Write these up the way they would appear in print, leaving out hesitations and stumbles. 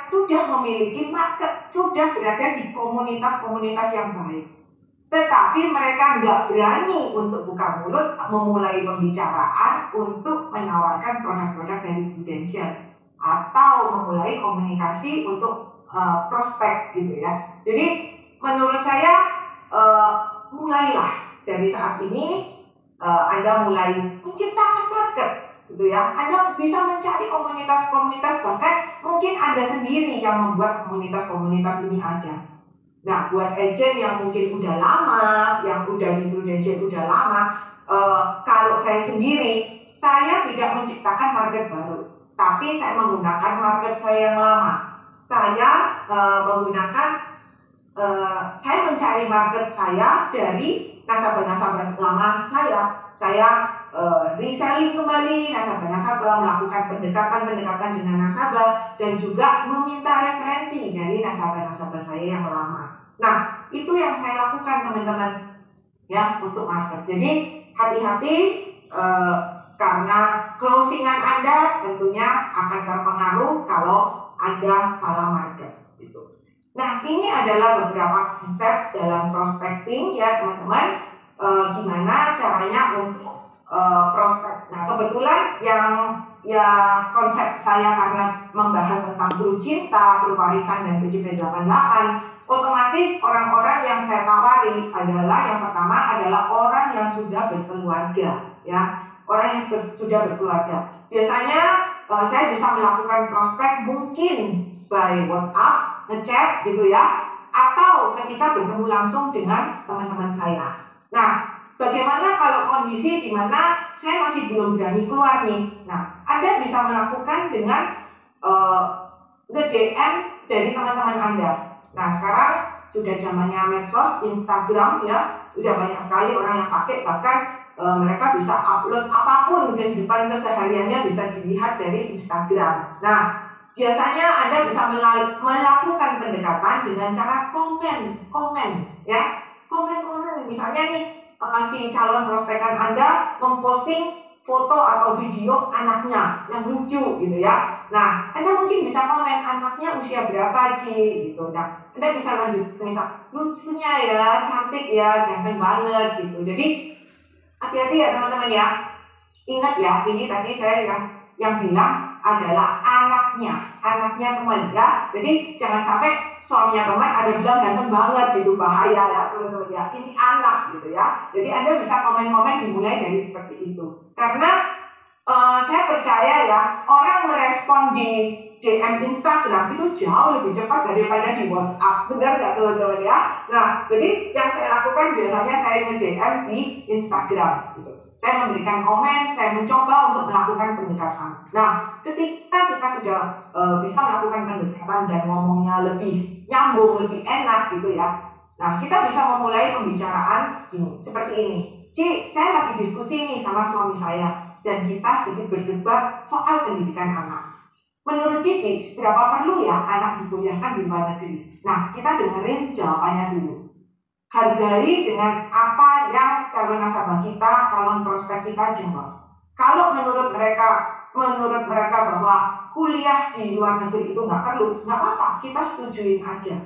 sudah memiliki market, sudah berada di komunitas-komunitas yang baik. Tetapi mereka nggak berani untuk buka mulut, memulai pembicaraan untuk menawarkan produk-produk dari Prudential atau memulai komunikasi untuk prospek gitu ya. Jadi menurut saya mulailah dari saat ini Anda mulai menciptakan market gitu ya. Anda bisa mencari komunitas-komunitas, bahkan mungkin Anda sendiri yang membuat komunitas-komunitas ini ada. Nah, buat agent yang mungkin udah lama, yang udah di Prudential udah lama, kalau saya sendiri, saya tidak menciptakan market baru, tapi saya menggunakan market saya yang lama. Saya saya mencari market saya dari nasabah-nasabah lama saya. Saya reselling kembali nasabah-nasabah, melakukan pendekatan-pendekatan dengan nasabah, dan juga meminta referensi dari nasabah-nasabah saya yang lama. Nah, itu yang saya lakukan teman-teman ya untuk market. Jadi hati-hati karena closingan Anda tentunya akan terpengaruh kalau Anda salah market gitu. Nah, ini adalah beberapa konsep dalam prospecting ya teman-teman. Gimana caranya untuk prospek. Nah, kebetulan yang konsep saya karena membahas tentang Blue Cinta, Blue Warisan, dan BCP88, otomatis orang-orang yang saya tawari adalah yang pertama adalah orang yang sudah berkeluarga ya, orang yang sudah berkeluarga. Biasanya saya bisa melakukan prospek mungkin by WhatsApp, ngechat gitu ya, atau ketika bertemu langsung dengan teman-teman saya. Nah, bagaimana kalau kondisi di mana saya masih belum berani keluar nih? Nah, Anda bisa melakukan dengan nge-DM dari teman-teman Anda. Nah, sekarang sudah zamannya medsos, Instagram ya, udah banyak sekali orang yang pakai, bahkan mereka bisa upload apapun kehidupan kesehariannya bisa dilihat dari Instagram. Nah, biasanya Anda bisa melakukan pendekatan dengan cara komen ya. Komen misalnya nih, si calon prospekan Anda memposting foto atau video anaknya yang lucu gitu ya. Nah, Anda mungkin bisa komen anaknya usia berapa sih gitu. Nah, Anda bisa lanjut misal lucunya ya, cantik ya, ganteng banget gitu. Jadi hati-hati ya teman-teman ya. Ingat ya, ini tadi saya yang bilang adalah anaknya teman ya. Jadi jangan sampai suaminya teman ada bilang ganteng banget gitu, bahaya ya teman-teman ya. Ini anak gitu ya. Jadi Anda bisa komen-komen dimulai dari seperti itu. Karena saya percaya ya, orang merespon di DM Instagram itu jauh lebih cepat daripada di WhatsApp. Benar nggak teman-teman ya? Nah, jadi yang saya lakukan biasanya saya nge-DM di Instagram gitu. Saya memberikan komen, saya mencoba untuk melakukan pendekatan. Nah, ketika kita sudah bisa melakukan pendekatan dan ngomongnya lebih nyambung, lebih enak gitu ya. Nah, kita bisa memulai pembicaraan gini, seperti ini. Ci, saya lagi diskusi nih sama suami saya, dan kita sedikit berdebat soal pendidikan anak. Menurut Cici, seberapa perlu ya anak dikuliahkan di luar negeri? Nah, kita dengerin jawabannya dulu. Hargai dengan apa yang calon nasabah kita, calon prospek kita jawab. Kalau menurut mereka bahwa kuliah di luar negeri itu nggak perlu, nggak apa-apa, kita setujuin aja.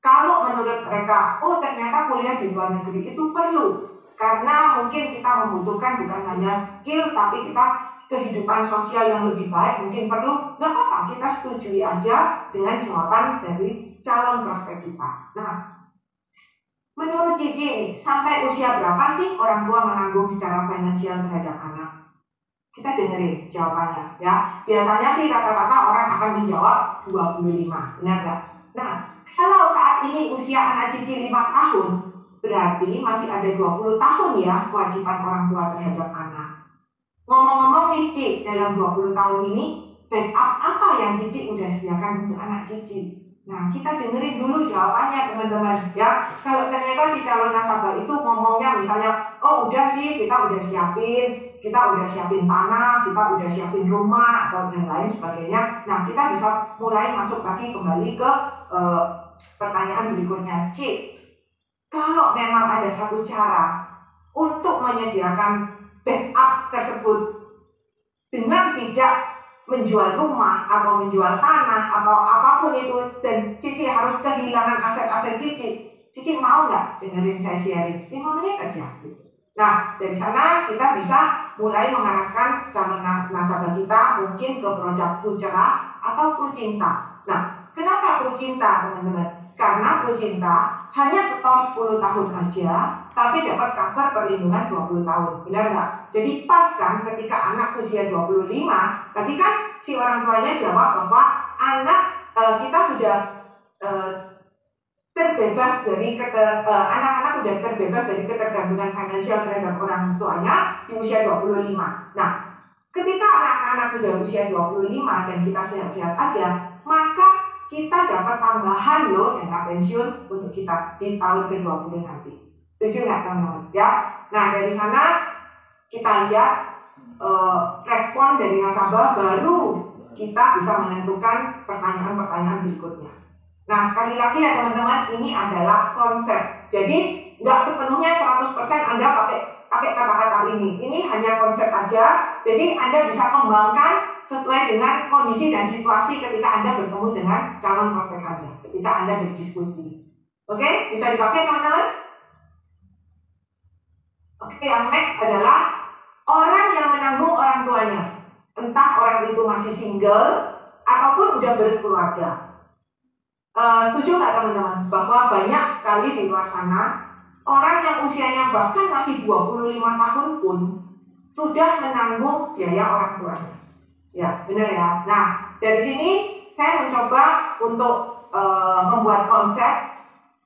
Kalau menurut mereka, oh ternyata kuliah di luar negeri itu perlu, karena mungkin kita membutuhkan bukan hanya skill, tapi kita kehidupan sosial yang lebih baik, mungkin perlu, nggak apa-apa, kita setujui aja dengan jawaban dari calon prospek kita. Nah, menurut Cici, sampai usia berapa sih orang tua menanggung secara finansial terhadap anak? Kita dengerin jawabannya ya. Biasanya sih rata-rata orang akan menjawab 25, benar nggak? Nah, kalau saat ini usia anak Cici 5 tahun, berarti masih ada 20 tahun ya kewajiban orang tua terhadap anak. Ngomong-ngomong nih Cici, dalam 20 tahun ini, backup apa yang Cici udah sediakan untuk anak Cici? Nah, kita dengerin dulu jawabannya teman-teman ya. Kalau ternyata si calon nasabah itu ngomongnya misalnya, oh udah sih kita udah siapin tanah, kita udah siapin rumah atau dan lain sebagainya. Nah, kita bisa mulai masuk lagi kembali ke pertanyaan berikutnya. Cik, kalau memang ada satu cara untuk menyediakan backup tersebut dengan tidak menjual rumah atau menjual tanah atau apapun itu, dan Cici harus kehilangan aset-aset Cici mau nggak dengerin saya sharing 5 menit aja gitu. Nah, dari sana kita bisa mulai mengarahkan calon nasabah kita mungkin ke produk Flu Cerah atau Flu Cinta. Nah, kenapa Flu Cinta, teman-teman? Karena Flu Cinta hanya setor 10 tahun aja, tapi dapat cover perlindungan 20 tahun. Benar nggak? Jadi pas kan ketika anak usia 25, tadi kan si orang tuanya jawab bahwa anak kita sudah terbebas dari anak-anak sudah terbebas dari ketergantungan finansial terhadap orang tuanya di usia 25. Nah, ketika anak-anak sudah usia 25 dan kita sehat-sehat aja, maka kita dapat tambahan loh dana pensiun untuk kita di tahun ke-20 nanti. Setuju nggak teman-teman? Ya. Nah, dari sana kita lihat respon dari nasabah, baru kita bisa menentukan pertanyaan-pertanyaan berikutnya. Nah, sekali lagi ya teman-teman, ini adalah konsep. Jadi nggak sepenuhnya 100% Anda pakai kata-kata ini. Ini hanya konsep aja. Jadi Anda bisa kembangkan sesuai dengan kondisi dan situasi ketika Anda bertemu dengan calon prospek Anda, ketika Anda berdiskusi. Oke, bisa dipakai teman-teman? Oke, yang next adalah orang yang menanggung orang tuanya. Entah orang itu masih single ataupun udah berkeluarga. Setuju nggak teman-teman? Bahwa banyak sekali di luar sana orang yang usianya bahkan masih 25 tahun pun sudah menanggung biaya orang tuanya. Ya, benar ya. Nah, dari sini saya mencoba untuk membuat konsep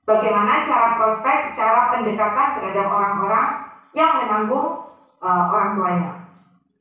bagaimana cara prospek, cara pendekatan terhadap orang-orang yang menanggung orang tuanya.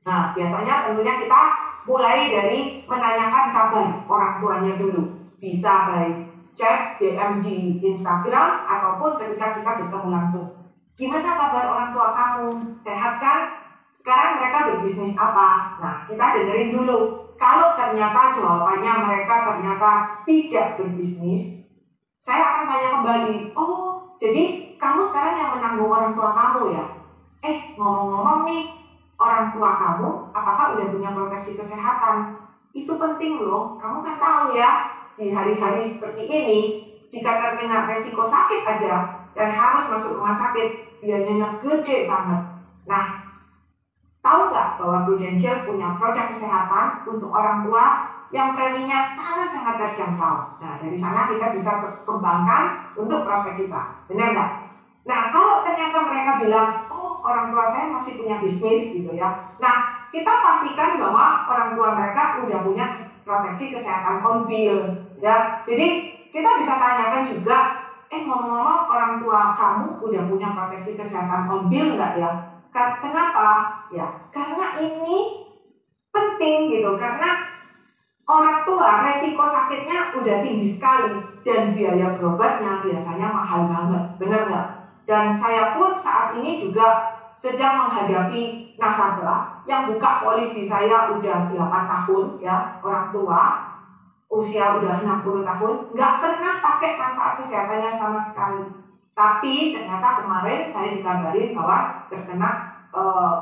Nah, biasanya tentunya kita mulai dari menanyakan kabar orang tuanya dulu. Bisa by chat, DM di Instagram, ataupun ketika kita bertemu langsung. Gimana kabar orang tua kamu? Sehat kan? Sekarang mereka berbisnis apa? Nah, kita dengerin dulu. Kalau ternyata jawabannya mereka ternyata tidak berbisnis, saya akan tanya kembali, oh, jadi kamu sekarang yang menanggung orang tua kamu ya? Ngomong-ngomong nih, orang tua kamu apakah udah punya proteksi kesehatan? Itu penting loh, kamu kan tahu ya, di hari-hari seperti ini, jika terkena resiko sakit aja dan harus masuk rumah sakit, biayanya gede banget. Nah, tahu nggak bahwa Prudential punya produk kesehatan untuk orang tua yang preminya sangat-sangat terjangkau. Nah, dari sana kita bisa kembangkan untuk prospek kita. Benar nggak? Nah, kalau ternyata mereka bilang, oh, orang tua saya masih punya bisnis gitu ya. Nah, kita pastikan bahwa orang tua mereka udah punya proteksi kesehatan on bill ya. Jadi kita bisa tanyakan juga, ngomong-ngomong orang tua kamu udah punya proteksi kesehatan on bill nggak ya? Kenapa? Ya, karena ini penting gitu, karena orang tua resiko sakitnya udah tinggi sekali dan biaya berobatnya biasanya mahal banget, benar nggak? Dan saya pun saat ini juga sedang menghadapi nasabah yang buka polis di saya udah 8 tahun ya, orang tua usia udah 60 tahun, nggak pernah pakai manfaat kesehatannya sama sekali. Tapi ternyata kemarin saya dikabarin bahwa terkena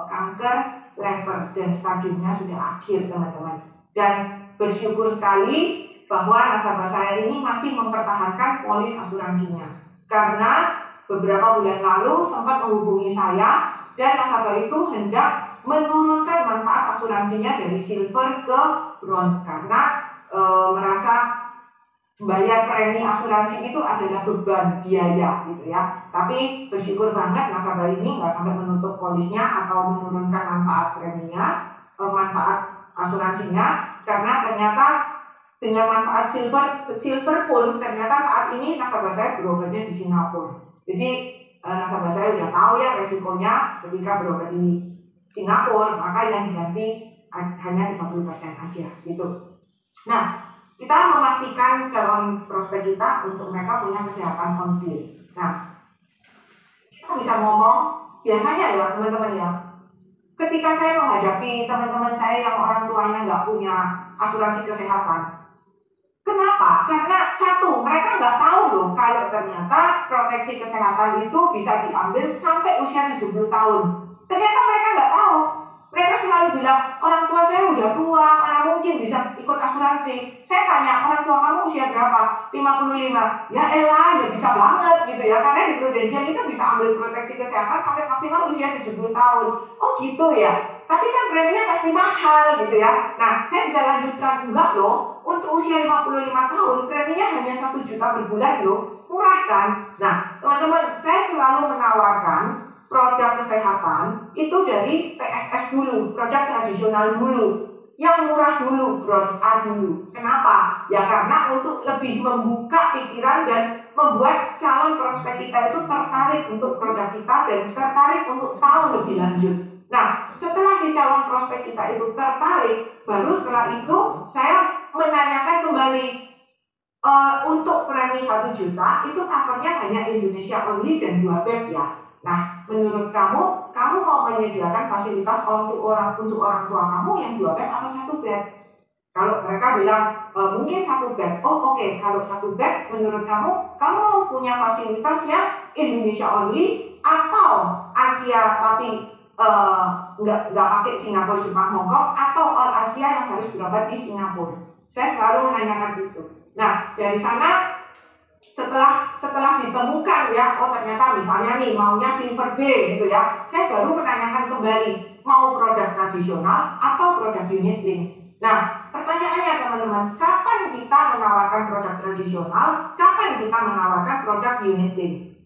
kanker lever dan stadiumnya sudah akhir, teman-teman. Dan bersyukur sekali bahwa nasabah saya ini masih mempertahankan polis asuransinya. Karena beberapa bulan lalu sempat menghubungi saya dan nasabah itu hendak menurunkan manfaat asuransinya dari silver ke bronze karena merasa bayar premi asuransi itu adalah beban biaya gitu ya. Tapi bersyukur banget nasabah ini nggak sampai menutup polisnya atau menurunkan manfaat preminya, manfaat asuransinya, karena ternyata dengan manfaat silver pun ternyata saat ini nasabah saya berobatnya di Singapura. Jadi nasabah saya udah tahu ya resikonya ketika berobat di Singapura, maka yang diganti hanya 30% aja gitu. Nah, kita memastikan calon prospek kita untuk mereka punya kesehatan on bill. Nah, kita bisa ngomong biasanya ya teman-teman ya, ketika saya menghadapi teman-teman saya yang orang tuanya nggak punya asuransi kesehatan. Kenapa? Karena satu, mereka nggak tahu loh kalau ternyata proteksi kesehatan itu bisa diambil sampai usia 70 tahun. Ternyata mereka nggak tahu. Mereka selalu bilang, orang tua saya udah tua, mana mungkin bisa ikut asuransi. Saya tanya, orang tua kamu usia berapa? 55. Ya elah, ya bisa banget gitu ya. Karena di Prudential itu bisa ambil proteksi kesehatan sampai maksimal usia 70 tahun. Oh gitu ya. Tapi kan preminya pasti mahal gitu ya. Nah, saya bisa lanjutkan. Enggak loh, untuk usia 55 tahun, preminya hanya 1 juta per bulan loh. Murah kan? Nah, teman-teman, saya selalu menawarkan produk kesehatan itu dari PSS dulu, produk tradisional dulu, yang murah dulu, bronze A dulu. Kenapa? Ya karena untuk lebih membuka pikiran dan membuat calon prospek kita itu tertarik untuk produk kita dan tertarik untuk tahu lebih lanjut. Nah, setelah si calon prospek kita itu tertarik, baru setelah itu saya menanyakan kembali, untuk premi 1 juta itu covernya hanya Indonesia only dan 2 bed ya. Nah, menurut kamu mau menyediakan fasilitas untuk orang tua kamu yang 2 bed atau 1 bed? Kalau mereka bilang mungkin 1 bed, oh oke. Kalau 1 bed, menurut kamu mau punya fasilitas yang Indonesia only atau Asia tapi nggak pakai Singapura, Jepang, Hongkong, atau all Asia yang harus berobat di Singapura? Saya selalu menanyakan itu. Nah, dari sana setelah ditemukan ya, oh ternyata misalnya nih maunya silver B gitu ya, saya baru menanyakan kembali mau produk tradisional atau produk unit link. Nah, pertanyaannya teman-teman, kapan kita menawarkan produk tradisional, kapan kita menawarkan produk unit link?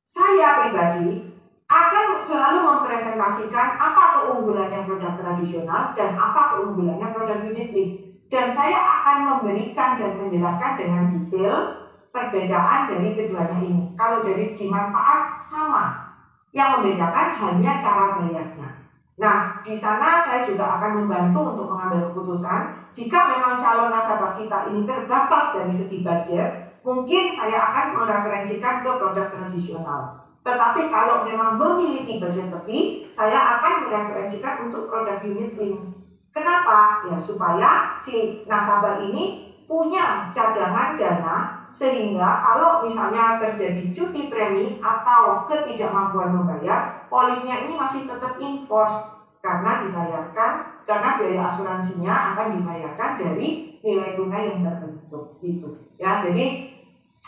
Saya pribadi akan selalu mempresentasikan apa keunggulannya produk tradisional dan apa keunggulannya produk unit link. Dan saya akan memberikan dan menjelaskan dengan detail perbedaan dari keduanya ini. Kalau dari segi manfaat sama, yang membedakan hanya cara bayarnya. Nah, di sana saya juga akan membantu untuk mengambil keputusan. Jika memang calon nasabah kita ini terbatas dari segi budget, mungkin saya akan mereferensikan ke produk tradisional. Tetapi kalau memang memiliki budget lebih, saya akan mereferensikan untuk produk unit link. Kenapa? Ya supaya si nasabah ini punya cadangan dana sehingga kalau misalnya terjadi cuti premi atau ketidakmampuan membayar, polisnya ini masih tetap in force karena biaya asuransinya akan dibayarkan dari nilai tunai yang tertentu gitu. Ya, jadi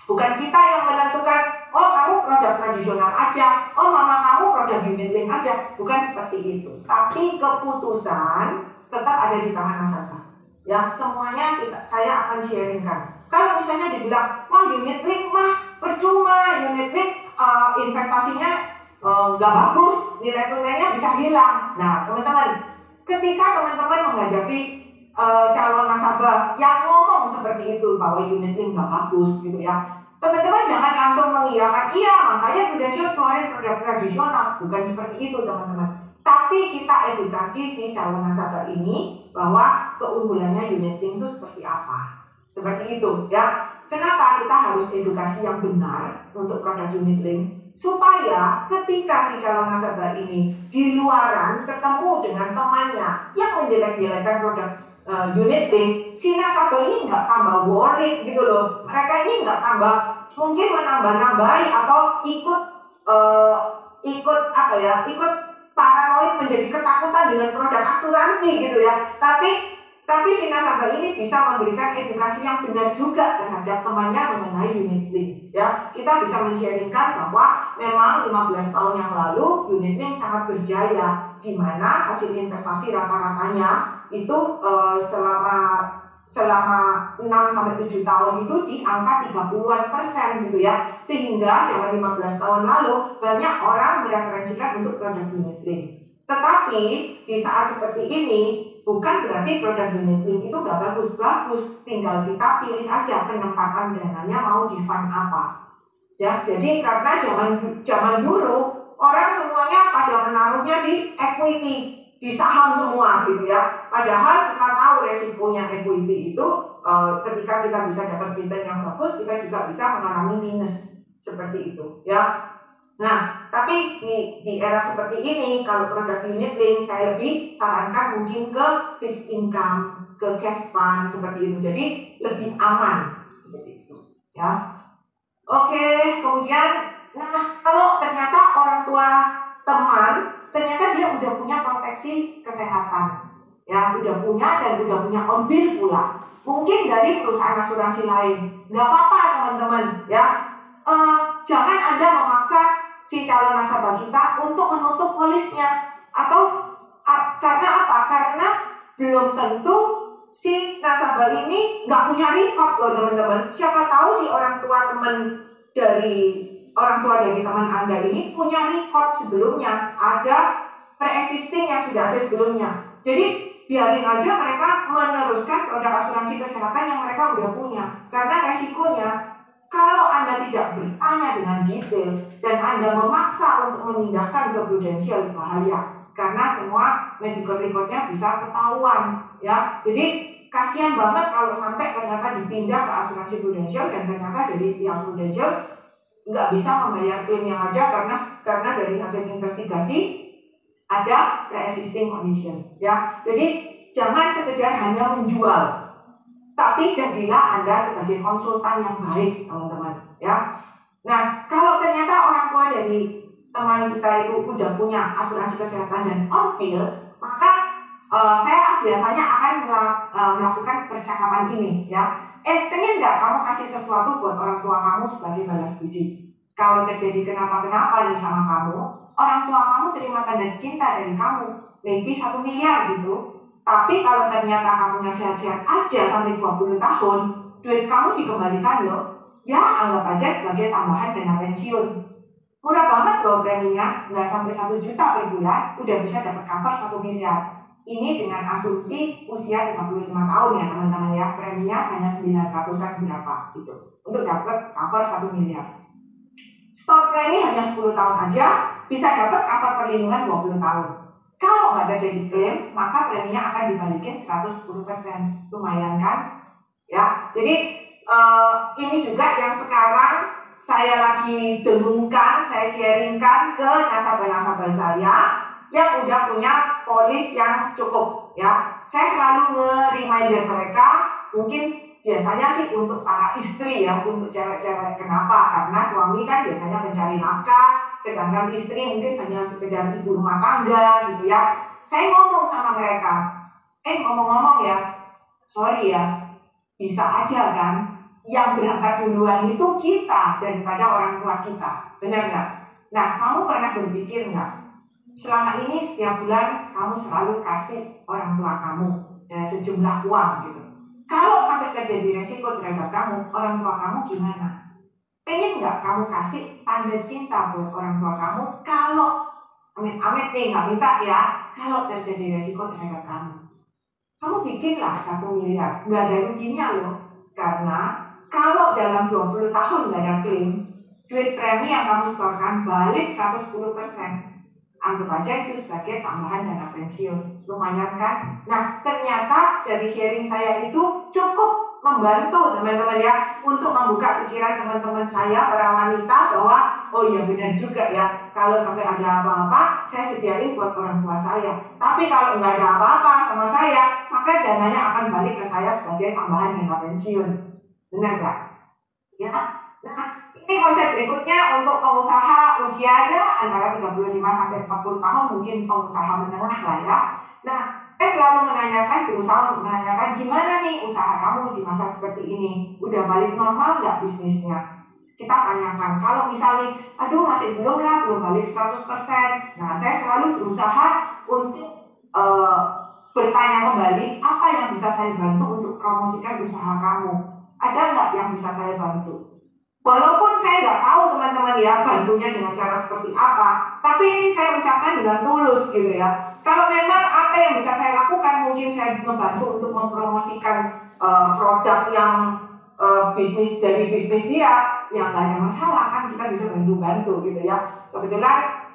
bukan kita yang menentukan, oh kamu produk tradisional aja, oh mama kamu produk unit link aja, bukan seperti itu. Tapi keputusan tetap ada di tangan nasabah. Ya, semuanya saya akan sharingkan. Kalau misalnya dibilang, wah unit link mah percuma, unit link investasinya nggak bagus, nilai tunainya bisa hilang. Nah, teman-teman, ketika teman-teman menghadapi calon nasabah yang ngomong seperti itu bahwa unit link nggak bagus gitu ya, teman-teman jangan langsung mengiyakan, iya makanya Prudential keluarin produk tradisional. Bukan seperti itu teman-teman. Tapi kita edukasi si calon nasabah ini bahwa keunggulannya unit link itu seperti apa. Seperti itu ya. Kenapa kita harus edukasi yang benar untuk produk unit link? Supaya ketika si calon nasabah ini di luaran ketemu dengan temannya yang menjelek-jelekan produk unit link, si nasabah ini nggak tambah worried gitu loh. Mereka ini nggak tambah mungkin menambah-nambahi atau ikut paranoid menjadi ketakutan dengan produk asuransi gitu ya. Tapi si nasabah ini bisa memberikan edukasi yang benar juga terhadap temannya mengenai unit link ya. Kita bisa men-sharingkan bahwa memang 15 tahun yang lalu unit link sangat berjaya, di mana hasil investasi rata-ratanya itu selama 6-7 tahun itu di angka 30-an% gitu ya. Sehingga zaman 15 tahun lalu banyak orang mereferensikan untuk produk unit link. Tetapi di saat seperti ini bukan berarti produk unit link itu gak bagus-bagus. Tinggal kita pilih aja penempatan dananya mau di fund apa. Ya, jadi karena zaman dulu orang semuanya pada menaruhnya di equity, di saham semua gitu ya. Padahal kita tahu resikonya equity itu ketika kita bisa dapat return yang bagus, kita juga bisa mengalami minus seperti itu ya. Nah, tapi di era seperti ini kalau produk unit link saya lebih sarankan mungkin ke fixed income, ke cash fund seperti itu. Jadi lebih aman seperti itu ya. Oke, kemudian nah kalau ternyata orang tua teman ternyata dia udah punya proteksi kesehatan, ya udah punya dan udah punya on bill pula, mungkin dari perusahaan asuransi lain. Nggak apa-apa teman-teman, ya. Jangan Anda memaksa si calon nasabah kita untuk menutup polisnya, atau karena apa? Karena belum tentu si nasabah ini nggak punya record loh teman-teman. Siapa tahu si orang tua dari teman Anda ini punya record sebelumnya, ada pre-existing yang sudah ada sebelumnya. Jadi biarin aja mereka meneruskan produk asuransi kesehatan yang mereka udah punya, karena resikonya kalau Anda tidak bertanya dengan detail dan Anda memaksa untuk memindahkan ke prudensial, bahaya, karena semua medical recordnya bisa ketahuan, ya. Jadi kasihan banget kalau sampai ternyata dipindah ke asuransi prudensial dan ternyata dari pihak prudensial nggak bisa membayar klaim yang ada karena dari hasil investigasi ada pre-existing condition, ya. Jadi jangan sekedar hanya menjual, tapi jadilah Anda sebagai konsultan yang baik, teman-teman, ya. Nah, kalau ternyata orang tua dari teman kita itu udah punya asuransi kesehatan dan on bill, maka saya biasanya akan melakukan percakapan ini, ya. Pengen nggak kamu kasih sesuatu buat orang tua kamu sebagai balas budi? Kalau terjadi kenapa-kenapa nih sama kamu, orang tua kamu terima tanda cinta dari kamu, maybe 1 miliar gitu. Tapi kalau ternyata kamu sehat-sehat aja sampai 20 tahun, duit kamu dikembalikan loh. Ya, anggap aja sebagai tambahan dana pensiun. Murah banget loh preminya, nggak sampai 1 juta per bulan, udah bisa dapat cover 1 miliar. Ini dengan asumsi usia 35 tahun ya teman-teman, ya. Preminya hanya 900-an berapa gitu, untuk dapat cover 1 miliar. Store premi hanya 10 tahun aja, bisa dapat cover perlindungan 20 tahun. Kalau nggak terjadi klaim, maka preminya akan dibalikin 110%. Lumayan kan? Ya, jadi ini juga yang sekarang saya lagi dengungkan, saya sharingkan ke nasabah-nasabah saya yang udah punya polis yang cukup, ya. Saya selalu nge-reminder mereka, mungkin biasanya sih untuk para istri, ya, untuk cewek-cewek. Kenapa? Karena suami kan biasanya mencari nafkah, sedangkan istri mungkin hanya sekedar ibu rumah tangga gitu, ya. Saya ngomong sama mereka, ngomong-ngomong ya, sorry ya, bisa aja kan yang berangkat duluan itu kita daripada orang tua kita, benar nggak? Nah, kamu pernah berpikir nggak, selama ini setiap bulan kamu selalu kasih orang tua kamu sejumlah uang gitu. Kalau sampai terjadi resiko terhadap kamu, orang tua kamu gimana? Pengen nggak kamu kasih tanda cinta buat orang tua kamu kalau amit-amit nih, nggak minta ya, kalau terjadi resiko terhadap kamu? Kamu bikinlah 1 miliar, nggak ada ruginya loh. Karena kalau dalam 20 tahun nggak ada klaim, duit premi yang kamu setorkan balik 110%. Anggap aja itu sebagai tambahan dana pensiun. Lumayan kan? Nah, ternyata dari sharing saya itu cukup membantu teman-teman, ya, untuk membuka pikiran teman-teman saya, para wanita, bahwa oh iya benar juga ya, kalau sampai ada apa-apa saya sediain buat orang tua saya. Tapi kalau nggak ada apa-apa sama saya, maka dananya akan balik ke saya sebagai tambahan dana pensiun. Benar nggak? Ya. Nah, ini konsep berikutnya untuk pengusaha usianya antara 35 sampai 40 tahun, mungkin pengusaha menengah lah, ya. Nah, saya selalu berusaha untuk menanyakan gimana nih usaha kamu di masa seperti ini, udah balik normal nggak bisnisnya? Kita tanyakan. Kalau misalnya aduh masih belum lah, belum balik 100%. Nah, saya selalu berusaha untuk bertanya kembali, apa yang bisa saya bantu untuk promosikan usaha kamu? Ada nggak yang bisa saya bantu? Walaupun saya nggak tahu teman-teman, ya, bantunya dengan cara seperti apa, tapi ini saya ucapkan dengan tulus gitu, ya. Kalau memang apa yang bisa saya lakukan, mungkin saya membantu untuk mempromosikan produk yang bisnis dia, yang nggak ada masalah, kan kita bisa bantu gitu, ya. Kebetulan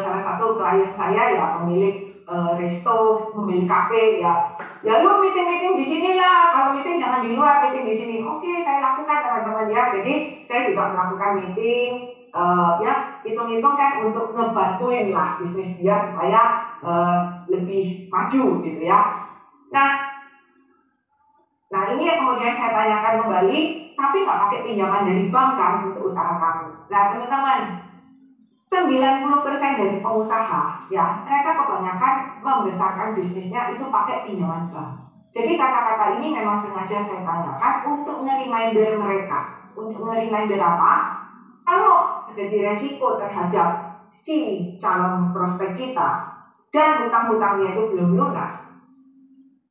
salah satu klien saya, ya, pemilik resto, pemilik kafe, ya lu meeting di sini lah, kalau meeting jangan di luar, meeting di sini. Oke, saya lakukan teman-teman, ya. Jadi saya juga melakukan meeting, ya, hitung-hitung kan untuk ngebantuin lah bisnis dia supaya lebih maju gitu, ya. Nah ini yang kemudian saya tanyakan kembali, tapi nggak pakai pinjaman dari bank kan untuk usaha kamu. Nah teman-teman, 90% dari pengusaha, ya, mereka kebanyakan membesarkan bisnisnya itu pakai pinjaman bank. Jadi kata-kata ini memang sengaja saya tanyakan untuk nge-reminder mereka. Untuk nge-reminder apa? Kalau terjadi resiko terhadap si calon prospek kita dan hutang-hutangnya itu belum lunas,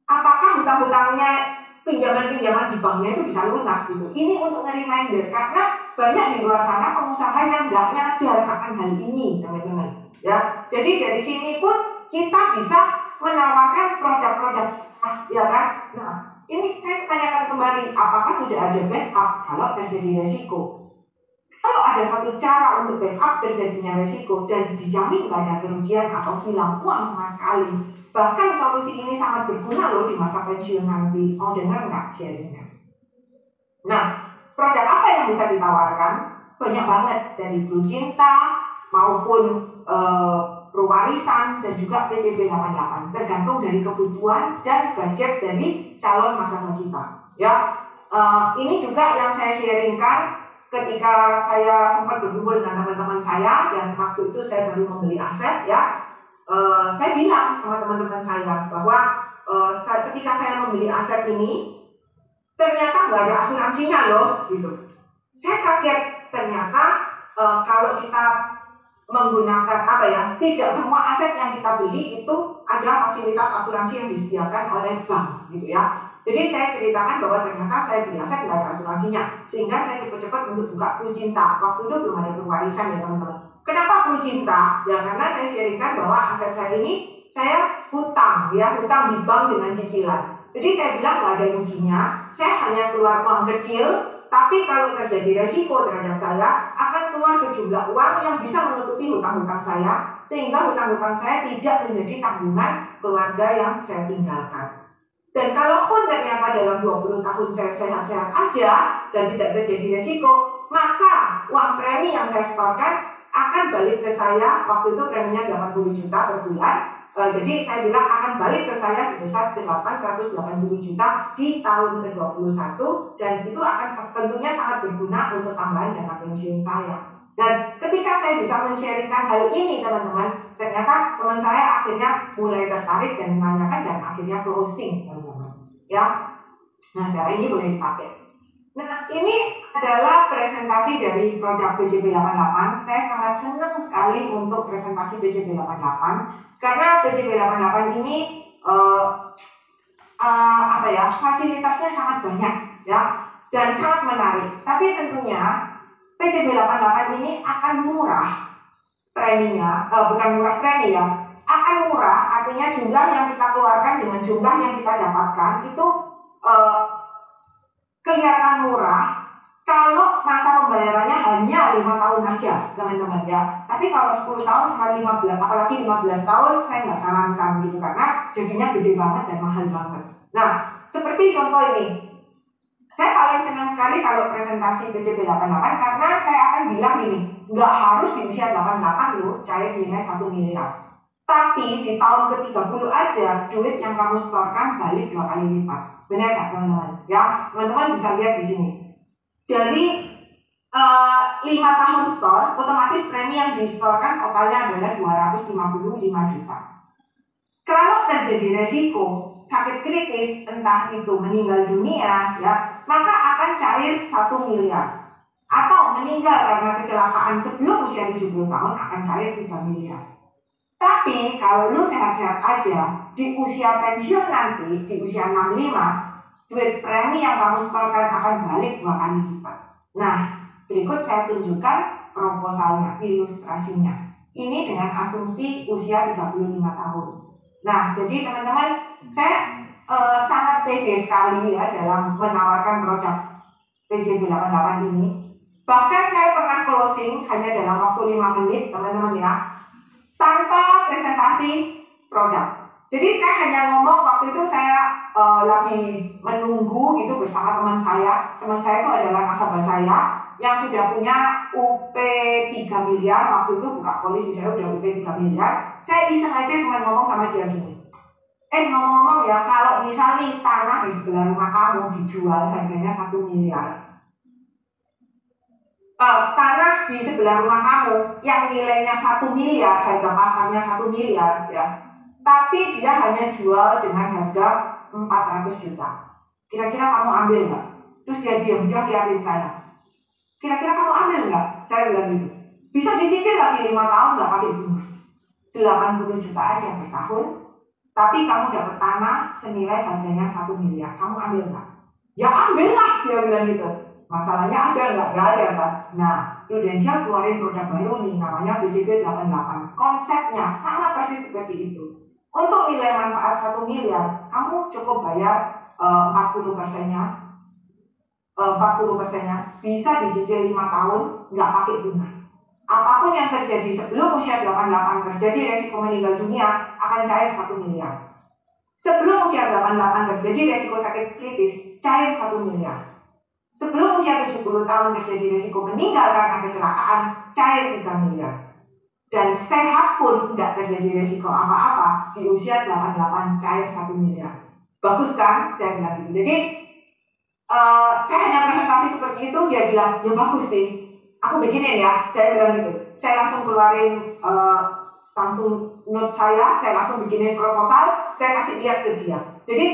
apakah hutang-hutangnya pinjaman-pinjaman di banknya itu bisa lunas gitu? Ini untuk nge-reminder karena banyak di luar sana pengusaha yang nggak nyadar akan hal ini, teman-teman. Ya, jadi dari sini pun kita bisa menawarkan produk-produk, ya kan? Nah, ini saya tanyakan kembali, apakah sudah ada backup kalau terjadi resiko? Kalau ada satu cara untuk backup terjadinya resiko dan dijamin nggak ada kerugian atau hilang uang sama sekali, bahkan solusi ini sangat berguna loh di masa pensiun nanti. Mau dengar nggak sharingnya? Nah, produk apa yang bisa ditawarkan? Banyak banget, dari Blue Cinta maupun Prowarisan dan juga PCB 88, tergantung dari kebutuhan dan budget dari calon nasabah kita. Ya, ini juga yang saya sharingkan ketika saya sempat berkumpul dengan teman-teman saya dan waktu itu saya baru membeli aset, ya. Saya bilang sama teman-teman saya bahwa ketika saya membeli aset ini ternyata nggak ada asuransinya loh, gitu. Saya kaget ternyata kalau kita menggunakan tidak semua aset yang kita beli itu ada fasilitas asuransi yang disediakan oleh bank, gitu ya. Jadi saya ceritakan bahwa ternyata saya beli aset nggak ada asuransinya, sehingga saya cepat-cepat untuk buka Blue Cinta. Waktu itu belum ada pewarisan ya teman-teman. Kenapa Blue Cinta? Ya karena saya sharingkan bahwa aset saya ini saya hutang di bank dengan cicilan. Jadi saya bilang nggak ada ruginya, saya hanya keluar uang kecil, tapi kalau terjadi resiko terhadap saya, akan keluar sejumlah uang yang bisa menutupi hutang-hutang saya, sehingga hutang-hutang saya tidak menjadi tanggungan keluarga yang saya tinggalkan. Dan kalaupun ternyata dalam 20 tahun saya sehat-sehat aja dan tidak terjadi resiko, maka uang premi yang saya setorkan akan balik ke saya. Waktu itu preminya 80 juta per bulan. Jadi saya bilang akan balik ke saya sebesar 880 juta di tahun ke-21, dan itu akan tentunya sangat berguna untuk tambahan dana pensiun saya. Dan ketika saya bisa men-sharingkan hal ini teman-teman, ternyata teman saya akhirnya mulai tertarik dan menanyakan dan akhirnya closing, teman-teman. Ya, nah cara ini boleh dipakai. Nah, ini adalah presentasi dari produk PJB88. Saya sangat senang sekali untuk presentasi PJB88 karena PJB88 ini fasilitasnya sangat banyak, ya, dan sangat menarik. Tapi tentunya PJB88 ini akan murah preminya, bukan murah premi ya, akan murah, artinya jumlah yang kita keluarkan dengan jumlah yang kita dapatkan itu kelihatan murah kalau masa pembayarannya hanya 5 tahun aja, teman-teman ya. Tapi kalau 10 tahun sama 15, apalagi 15 tahun, saya nggak sarankan gitu, karena jadinya gede banget dan mahal banget. Nah, seperti contoh ini. Saya paling senang sekali kalau presentasi PJB88 karena saya akan bilang gini, nggak harus di usia 88 loh cair nilai 1 miliar. Tapi di tahun ke-30 aja, duit yang kamu setorkan balik 2 kali lipat. Benar nggak teman-teman? Ya, teman-teman bisa lihat di sini. Dari 5 tahun store, otomatis premi yang disetorkan totalnya adalah 255 juta. Kalau terjadi resiko sakit kritis, entah itu meninggal dunia, ya, maka akan cair 1 miliar. Atau meninggal karena kecelakaan sebelum usia 70 tahun akan cair 3 miliar. Tapi kalau lu sehat-sehat aja, di usia pensiun nanti, di usia 65, duit premi yang kamu setorkan akan balik 2 kali lipat. Nah, berikut saya tunjukkan proposalnya, ilustrasinya. Ini dengan asumsi usia 35 tahun. Nah, jadi teman-teman, saya sangat pede sekali ya dalam menawarkan produk PJB88 ini. Bahkan saya pernah closing hanya dalam waktu 5 menit, teman-teman ya, tanpa presentasi produk. Jadi saya hanya ngomong, waktu itu saya lagi menunggu gitu bersama teman saya. Teman saya itu adalah nasabah saya yang sudah punya UP 3 miliar. Waktu itu buka polisi saya udah UP 3 miliar. Saya iseng aja cuma ngomong sama dia gini, ngomong-ngomong ya, kalau misalnya tanah di sebelah rumah kamu dijual harganya 1 miliar, tanah di sebelah rumah kamu yang nilainya 1 miliar, harga pasarnya 1 miliar ya, tapi dia hanya jual dengan harga 400 juta. Kira-kira kamu ambil nggak? Terus dia diam-diam liatin saya. Kira-kira kamu ambil nggak? Saya bilang gitu. Bisa dicicil lagi 5 tahun nggak pakai bunga. 80 juta aja per tahun. Tapi kamu dapat tanah senilai harganya 1 miliar. Kamu ambil nggak? Ya ambil lah, dia bilang gitu. Masalahnya ada nggak? Nggak ada kan? Nah, Prudential keluarin produk baru nih, namanya BCB 88. Konsepnya sama persis seperti itu. Untuk nilai manfaat 1 miliar, kamu cukup bayar 40%-nya. 40%-nya bisa dicicil 5 tahun, nggak pakai bunga. Apapun yang terjadi sebelum usia 88 terjadi resiko meninggal dunia akan cair 1 miliar. Sebelum usia 88 terjadi resiko sakit kritis, cair 1 miliar. Sebelum usia 70 tahun terjadi risiko meninggal karena kecelakaan, cair 3 miliar. Dan sehat pun tidak terjadi risiko apa-apa, di usia 88 cair 1 miliar. Bagus kan? Saya bilang gitu. Jadi, saya hanya presentasi seperti itu, dia bilang, ya bagus nih. Aku begini ya, saya bilang gitu. Saya langsung keluarin Samsung Note saya langsung bikinin proposal, saya kasih lihat ke dia. Jadi,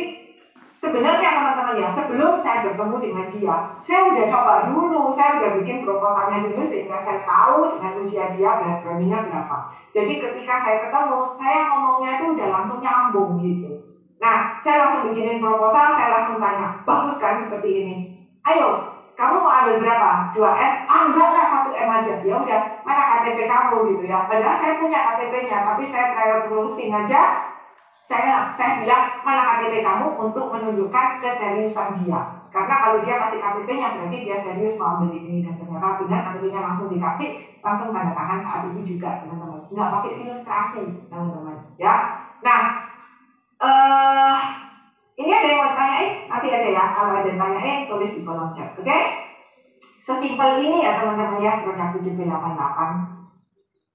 sebenarnya teman-teman ya, sebelum saya bertemu dengan dia, saya udah coba dulu, saya udah bikin proposalnya dulu sehingga saya tahu dengan usia dia background-nya berapa. Jadi ketika saya ketemu, saya ngomongnya itu udah langsung nyambung gitu. Nah, saya langsung bikinin proposal, saya langsung tanya, bagus kan seperti ini? Ayo, kamu mau ambil berapa? 2M? Enggak lah, 1M aja. Ya udah, mana KTP kamu gitu ya. Padahal saya punya KTP-nya, tapi saya trial closing aja. Saya bilang, mana KTP kamu untuk menunjukkan keseriusan dia. Karena kalau dia kasih KTP-nya berarti dia serius mau ambil ini. Dan ternyata benar KTP-nya langsung dikasih, langsung tanda tangan saat itu juga teman-teman. Nggak pakai ilustrasi teman-teman ya. Nah, ini ada yang mau tanyain? Nanti aja ya. Kalau ada tanyain, tulis di kolom chat. Oke? Sesimpel ini ya teman-teman ya, produk 788.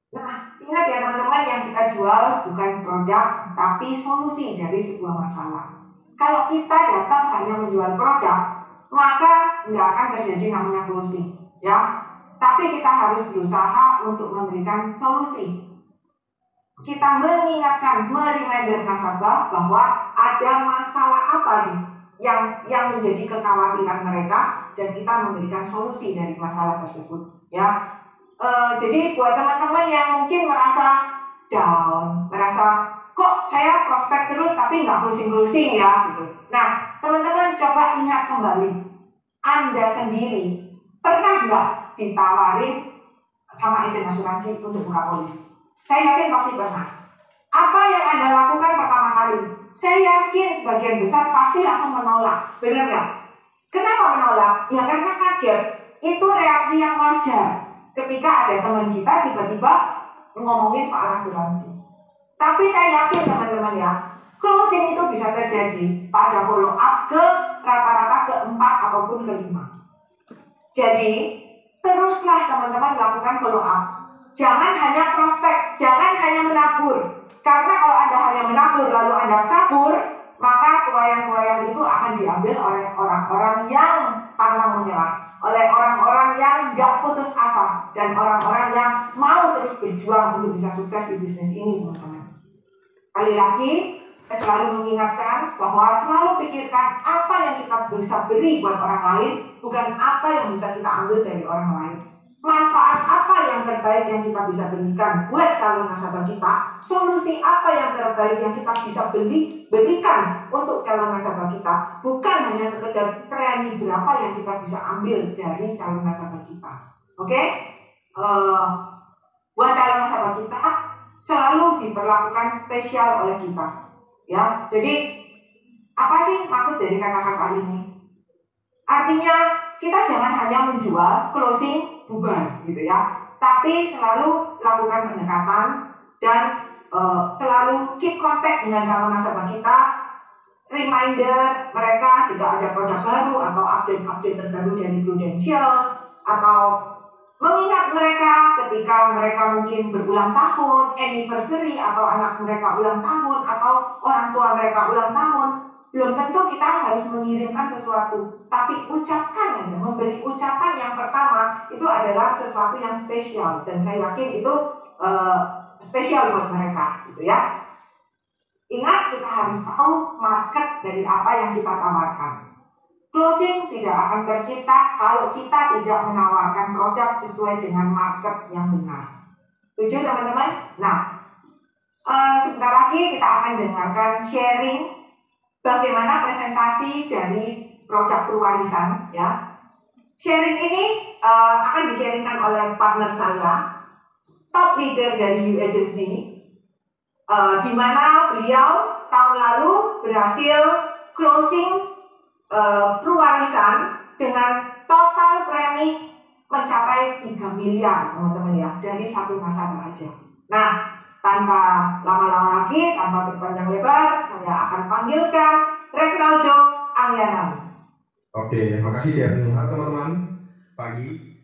Nah, ingat ya teman-teman, yang kita jual bukan produk, tapi solusi dari sebuah masalah. Kalau kita datang hanya menjual produk, maka nggak akan terjadi namanya closing, ya. Tapi kita harus berusaha untuk memberikan solusi. Kita mengingatkan, mereminder nasabah bahwa ada masalah apa nih yang menjadi kekhawatiran mereka, dan kita memberikan solusi dari masalah tersebut, ya. Jadi buat teman-teman yang mungkin merasa down, merasa kok saya prospek terus tapi nggak closing ya gitu. Nah, teman-teman coba ingat kembali, Anda sendiri pernah nggak ditawarin sama agen asuransi untuk buka polis? Saya yakin pasti pernah. Apa yang Anda lakukan pertama kali? Saya yakin sebagian besar pasti langsung menolak, benar nggak? Kenapa menolak? Ya karena kaget. Itu reaksi yang wajar ketika ada teman kita tiba-tiba ngomongin soal asuransi. Tapi saya yakin teman-teman ya, closing itu bisa terjadi pada follow up ke rata-rata keempat ataupun kelima. Jadi teruslah teman-teman lakukan follow up. Jangan hanya prospek, jangan hanya menabur. Karena kalau Anda hanya menabur lalu Anda kabur, maka peluang-peluang itu akan diambil oleh orang-orang yang pantang menyerah, oleh orang-orang yang gak putus asa, dan orang-orang yang mau terus berjuang untuk bisa sukses di bisnis ini, teman-teman. Sekali lagi, saya selalu mengingatkan bahwa selalu pikirkan apa yang kita bisa beri buat orang lain, bukan apa yang bisa kita ambil dari orang lain. Manfaat apa yang terbaik yang kita bisa berikan buat calon nasabah kita, solusi apa yang terbaik yang kita bisa berikan untuk calon nasabah kita, bukan hanya sekedar premi berapa yang kita bisa ambil dari calon nasabah kita. Oke? Buat calon nasabah kita selalu diperlakukan spesial oleh kita. Ya, jadi apa sih maksud dari kata-kata ini? Artinya kita jangan hanya menjual closing bubar gitu ya, tapi selalu lakukan pendekatan dan selalu keep contact dengan calon nasabah kita, reminder mereka jika ada produk baru atau update-update terbaru dari Prudential, atau mengingat mereka ketika mereka mungkin berulang tahun, anniversary, atau anak mereka ulang tahun, atau orang tua mereka ulang tahun. Belum tentu kita harus mengirimkan sesuatu, tapi ucapkan aja, memberi ucapan yang pertama itu adalah sesuatu yang spesial, dan saya yakin itu spesial buat mereka, gitu ya. Ingat, kita harus tahu market dari apa yang kita tawarkan. Closing tidak akan tercipta kalau kita tidak menawarkan produk sesuai dengan market yang benar. Setuju teman-teman? Nah, sebentar lagi kita akan dengarkan sharing bagaimana presentasi dari produk perwarisan, ya. Sharing ini akan di-sharingkan oleh partner saya, top leader dari U Agency, di mana beliau tahun lalu berhasil closing perwarisan dengan total premi mencapai 3 miliar, teman-teman ya, dari satu nasabah aja. Nah, tanpa lama-lama lagi, tanpa berpanjang lebar, saya akan panggilkan Reynaldo Angyanan. Oke, makasih sharing teman-teman. Pagi.